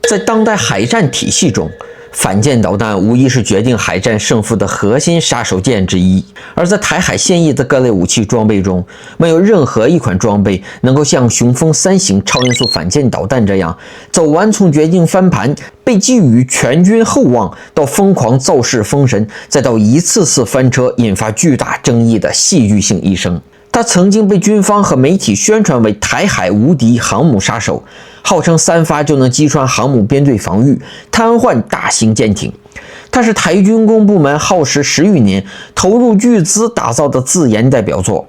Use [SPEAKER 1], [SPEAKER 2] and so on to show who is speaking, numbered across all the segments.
[SPEAKER 1] 在当代海战体系中，反舰导弹无疑是决定海战胜负的核心杀手锏之一。而在台海现役的各类武器装备中，没有任何一款装备能够像雄风3型超音速反舰导弹这样，走完从决定翻盘、被寄予全军厚望，到疯狂造势封神，再到一次次翻车引发巨大争议的戏剧性一生。它曾经被军方和媒体宣传为台海无敌航母杀手，号称3发就能击穿航母编队防御，瘫痪大型舰艇。它是台军工部门耗时10余年、投入巨资打造的自研代表作。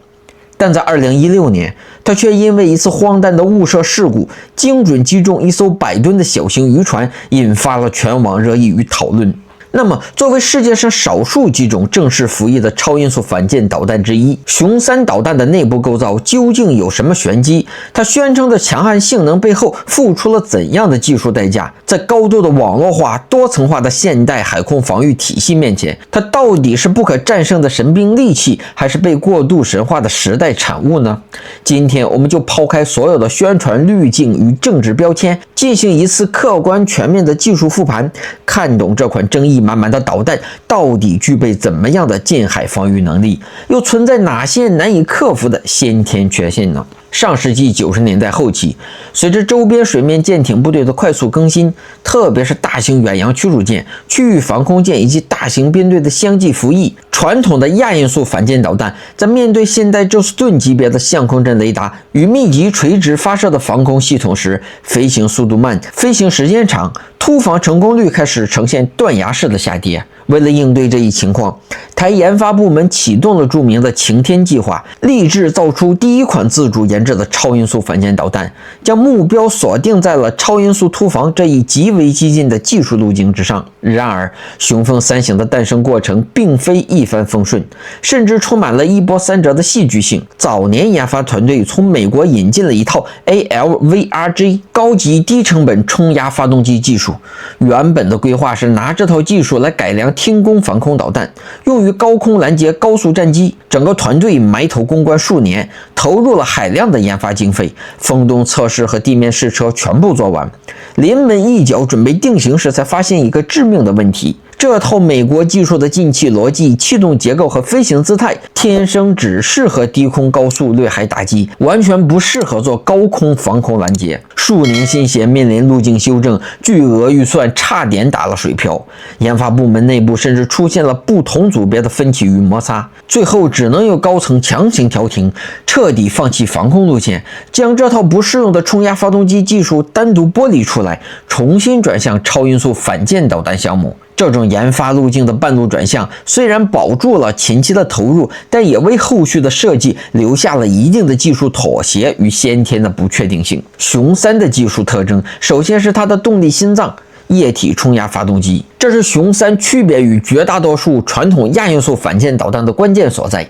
[SPEAKER 1] 但在2016年，它却因为一次荒诞的误射事故，精准击中一艘100吨的小型渔船，引发了全网热议与讨论。那么，作为世界上少数几种正式服役的超音速反舰导弹之一，雄3导弹的内部构造究竟有什么玄机？它宣称的强悍性能背后付出了怎样的技术代价？在高度的网络化、多层化的现代海空防御体系面前，它到底是不可战胜的神兵利器，还是被过度神化的时代产物呢？今天我们就抛开所有的宣传滤镜与政治标签，进行一次客观全面的技术复盘，看懂这款争议满满的导弹到底具备怎么样的近海防御能力，又存在哪些难以克服的先天缺陷呢？上世纪90年代后期，随着周边水面舰艇部队的快速更新，特别是大型远洋驱逐舰、区域防空舰以及大型编队的相继服役，传统的亚音速反舰导弹在面对现代宙斯盾级别的相控阵雷达与密集垂直发射的防空系统时，飞行速度慢、飞行时间长，突防成功率开始呈现断崖式的下跌。为了应对这一情况，台研发部门启动了著名的擎天计划，立志造出第一款自主研制的超音速反舰导弹，将目标锁定在了超音速突防这一极为激进的技术路径之上。然而，雄风3型的诞生过程并非一帆风顺，甚至充满了一波三折的戏剧性。早年研发团队从美国引进了一套 ALVRG 高级低成本冲压发动机技术，原本的规划是拿这套技术来改良天宫防空导弹，用于高空拦截高速战机。整个团队埋头攻关数年，投入了海量的研发经费，风洞测试和地面试车全部做完，临门一脚准备定型时，才发现一个致命的问题。这套美国技术的进气逻辑、气动结构和飞行姿态，天生只适合低空高速掠海打击，完全不适合做高空防空拦截。数年心血面临路径修正，巨额预算差点打了水漂。研发部门内部甚至出现了不同组别的分歧与摩擦，最后只能由高层强行调停，彻底放弃防空路线，将这套不适用的冲压发动机技术单独剥离出来，重新转向超音速反舰导弹项目。这种研发路径的半路转向，虽然保住了前期的投入，但也为后续的设计留下了一定的技术妥协与先天的不确定性。雄3的技术特征，首先是它的动力心脏——液体冲压发动机，这是雄3区别于绝大多数传统亚音速反舰导弹的关键所在。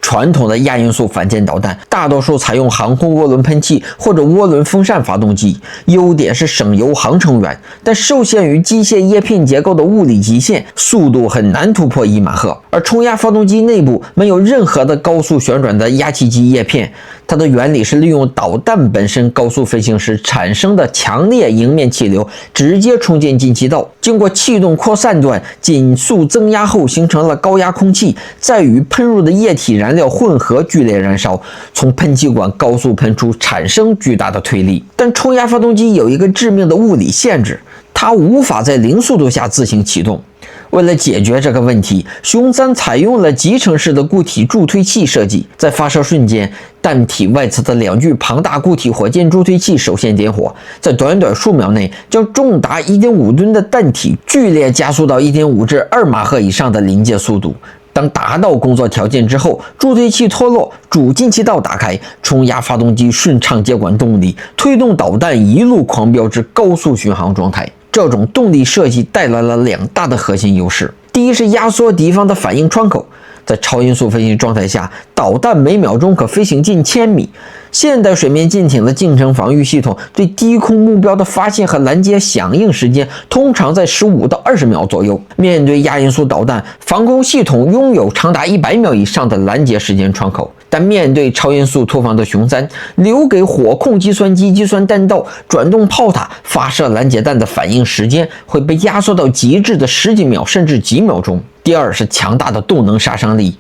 [SPEAKER 1] 传统的亚音速反舰导弹大多数采用航空涡轮喷气或者涡轮风扇发动机，优点是省油、航程远，但受限于机械叶片结构的物理极限，速度很难突破1马赫。而冲压发动机内部没有任何的高速旋转的压气机叶片，它的原理是利用导弹本身高速飞行时产生的强烈迎面气流，直接冲进进气道，经过气动扩散段紧速增压后，形成了高压空气，再与喷入的液体燃料混合剧烈燃烧，从喷气管高速喷出，产生巨大的推力。但冲压发动机有一个致命的物理限制，它无法在0速度下自行启动。为了解决这个问题，雄3采用了集成式的固体助推器设计，在发射瞬间，弹体外侧的2具庞大固体火箭助推器首先点火，在短短数秒内将重达 1.5 吨的弹体剧烈加速到 1.5 至2马赫以上的临界速度。当达到工作条件之后，助推器脱落，主进气道打开，冲压发动机顺畅接管动力，推动导弹一路狂飙至高速巡航状态。这种动力设计带来了2大的核心优势。第一是压缩敌方的反应窗口，在超音速飞行状态下，导弹每秒钟可飞行近1000米，现代水面舰艇的近程防御系统对低空目标的发现和拦截响应时间通常在15到20秒左右。面对亚音速导弹，防空系统拥有长达100秒以上的拦截时间窗口。但面对超音速突防的熊3，留给火控计算机计算弹道、转动炮塔、发射拦截弹的反应时间会被压缩到极致的10几秒甚至几秒钟。第二是强大的动能杀伤力。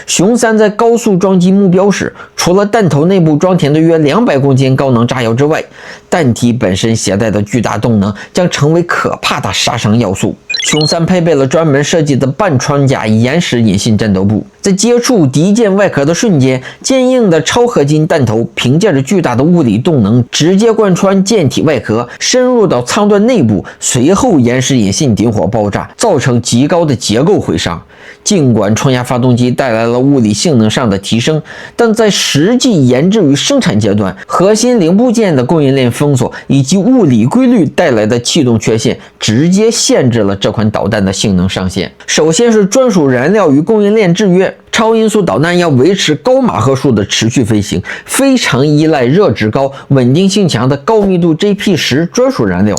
[SPEAKER 1] 熊3在高速撞击目标时，除了弹头内部装填的约200公斤高能炸药之外，弹体本身携带的巨大动能将成为可怕的杀伤要素。熊3配备了专门设计的半穿甲延时引信战斗部，在接触敌舰外壳的瞬间，坚硬的超合金弹头凭借着巨大的物理动能，直接贯穿舰体外壳，深入到舱段内部，随后延时引信点火爆炸，造成极高的结构毁伤。尽管冲压发动机带来了物理性能上的提升，但在实际研制与生产阶段，核心零部件的供应链封锁以及物理规律带来的气动缺陷，直接限制了这款导弹的性能上限。首先是专属燃料与供应链制约。超音速导弹要维持高马赫数的持续飞行，非常依赖热值高、稳定性强的高密度 JP10 专属燃料。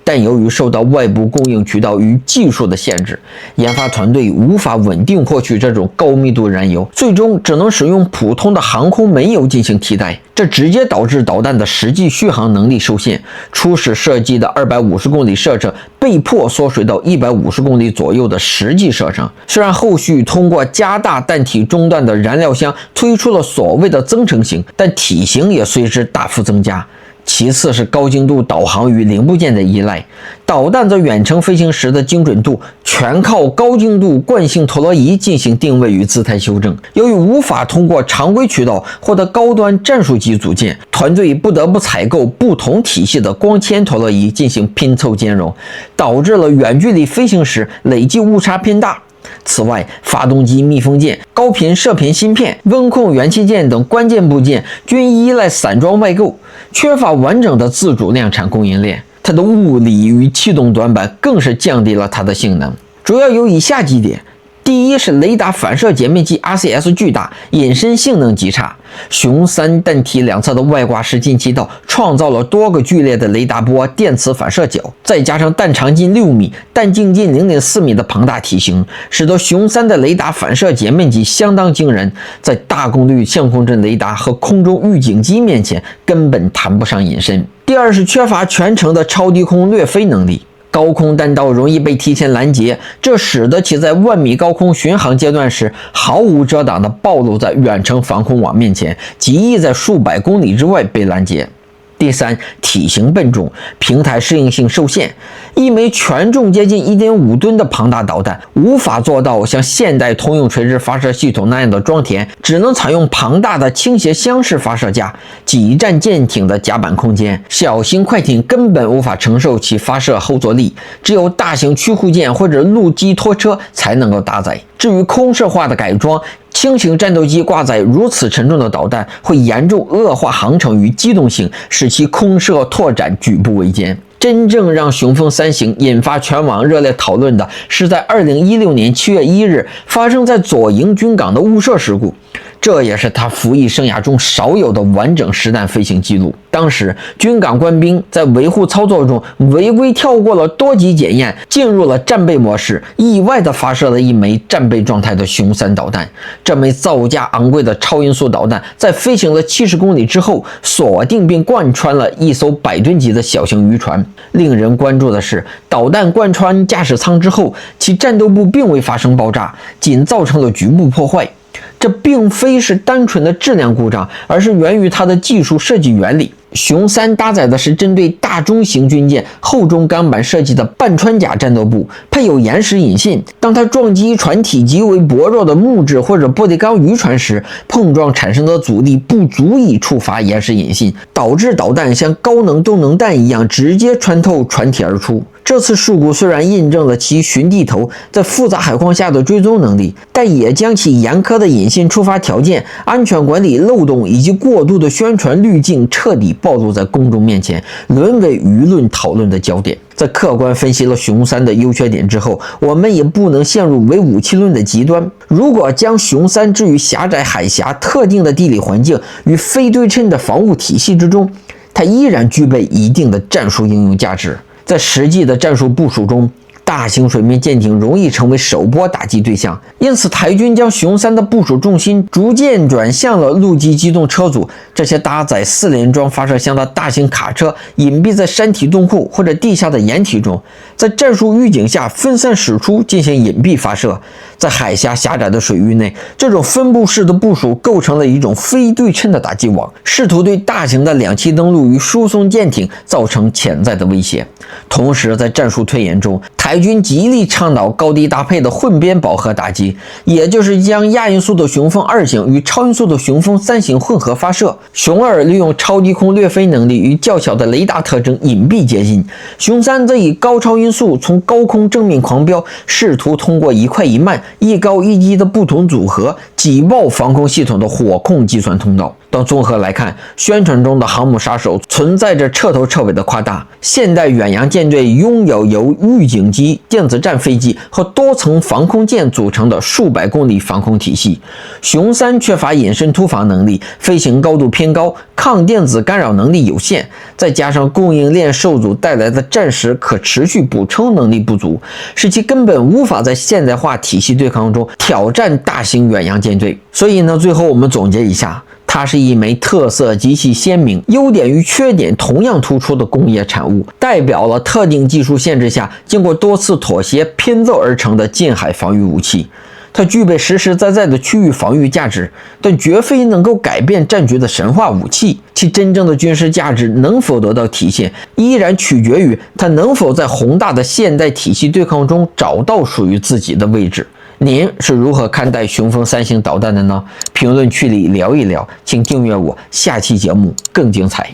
[SPEAKER 1] 但由于受到外部供应渠道与技术的限制，研发团队无法稳定获取这种高密度燃油，最终只能使用普通的航空煤油进行替代。这直接导致导弹的实际续航能力受限，初始设计的250公里射程被迫缩水到150公里左右的实际射程。虽然后续通过加大弹体中段的燃料箱推出了所谓的增程型，但体型也随之大幅增加。其次是高精度导航与零部件的依赖，导弹在远程飞行时的精准度全靠高精度惯性陀螺仪进行定位与姿态修正。由于无法通过常规渠道获得高端战术级组件，团队不得不采购不同体系的光纤陀螺仪进行拼凑兼容，导致了远距离飞行时累计误差偏大。此外，发动机密封件、高频射频芯片、温控元器件等关键部件均依赖散装外购，缺乏完整的自主量产供应链。它的物理与气动短板更是降低了它的性能，主要有以下几点。第一是雷达反射截面积 RCS 巨大，隐身性能极差。熊3弹体两侧的外挂式进气道创造了多个剧烈的雷达波电磁反射角，再加上弹长近6米、弹径近0.4米的庞大体型，使得熊3的雷达反射截面积相当惊人，在大功率相控阵雷达和空中预警机面前根本谈不上隐身。第二是缺乏全程的超低空掠飞能力。高空弹道容易被提前拦截，这使得其在10000米高空巡航阶段时毫无遮挡地暴露在远程防空网面前，极易在数百公里之外被拦截。第三，体型笨重，平台适应性受限。一枚全重接近 1.5 吨的庞大导弹无法做到像现代通用垂直发射系统那样的装填，只能采用庞大的倾斜箱式发射架，挤占舰艇的甲板空间。小型快艇根本无法承受其发射后坐力，只有大型驱护舰或者陆基拖车才能够搭载。至于空射化的改装，轻型战斗机挂载如此沉重的导弹，会严重恶化航程与机动性，使其空射拓展举步维艰。真正让雄风3型引发全网热烈讨论的是在2016年7月1日发生在左营军港的误射事故，这也是他服役生涯中少有的完整实弹飞行记录。当时军港官兵在维护操作中违规跳过了多级检验，进入了战备模式，意外地发射了一枚战备状态的熊3导弹。这枚造价昂贵的超音速导弹在飞行了70公里之后，锁定并贯穿了一艘100吨级的小型渔船。令人关注的是，导弹贯穿驾驶舱之后，其战斗部并未发生爆炸，仅造成了局部破坏。这并非是单纯的质量故障，而是源于它的技术设计原理。熊3搭载的是针对大中型军舰厚重钢板设计的半穿甲战斗部，配有延时引信。当它撞击船体极为薄弱的木质或者玻璃钢渔船时，碰撞产生的阻力不足以触发延时引信，导致导弹像高能动能弹一样直接穿透船体而出。这次事故虽然印证了其寻地头在复杂海况下的追踪能力，但也将其严苛的隐性触发条件、安全管理漏洞以及过度的宣传滤镜彻底暴露在公众面前，沦为舆论讨论的焦点。在客观分析了熊3的优缺点之后，我们也不能陷入唯武器论的极端。如果将熊3置于狭窄海峡、特定的地理环境与非对称的防务体系之中，它依然具备一定的战术应用价值。在实际的战术部署中，大型水面舰艇容易成为首波打击对象，因此台军将熊3的部署重心逐渐转向了陆基机动车组。这些搭载4连装发射箱的大型卡车隐蔽在山体洞库或者地下的掩体中，在战术预警下分散驶出进行隐蔽发射。在海峡狭窄的水域内，这种分布式的部署构成了一种非对称的打击网，试图对大型的两栖登陆与输送舰艇造成潜在的威胁。同时，在战术推演中，台军极力倡导高低搭配的混编饱和打击，也就是将亚音速的雄风2型与超音速的雄风3型混合发射。熊2利用超低空掠飞能力与较小的雷达特征隐蔽接近，熊3则以高超音速从高空正面狂飙，试图通过一快一慢、一高一低的不同组合挤爆防空系统的火控计算通道。但综合来看，宣传中的航母杀手存在着彻头彻尾的夸大。现代远洋舰队拥有由预警机、电子战飞机和多层防空舰组成的数百公里防空体系，熊3缺乏隐身突防能力，飞行高度偏高，抗电子干扰能力有限，再加上供应链受阻带来的战时可持续补充能力不足，使其根本无法在现代化体系对抗中挑战大型远洋舰队。所以呢，最后我们总结一下，它是一枚特色极其鲜明、优点与缺点同样突出的工业产物，代表了特定技术限制下经过多次妥协拼凑而成的近海防御武器。它具备实实在在的区域防御价值，但绝非能够改变战局的神话武器。其真正的军事价值能否得到体现，依然取决于它能否在宏大的现代体系对抗中找到属于自己的位置。您是如何看待雄风3型导弹的呢？评论区里聊一聊，请订阅我，下期节目更精彩。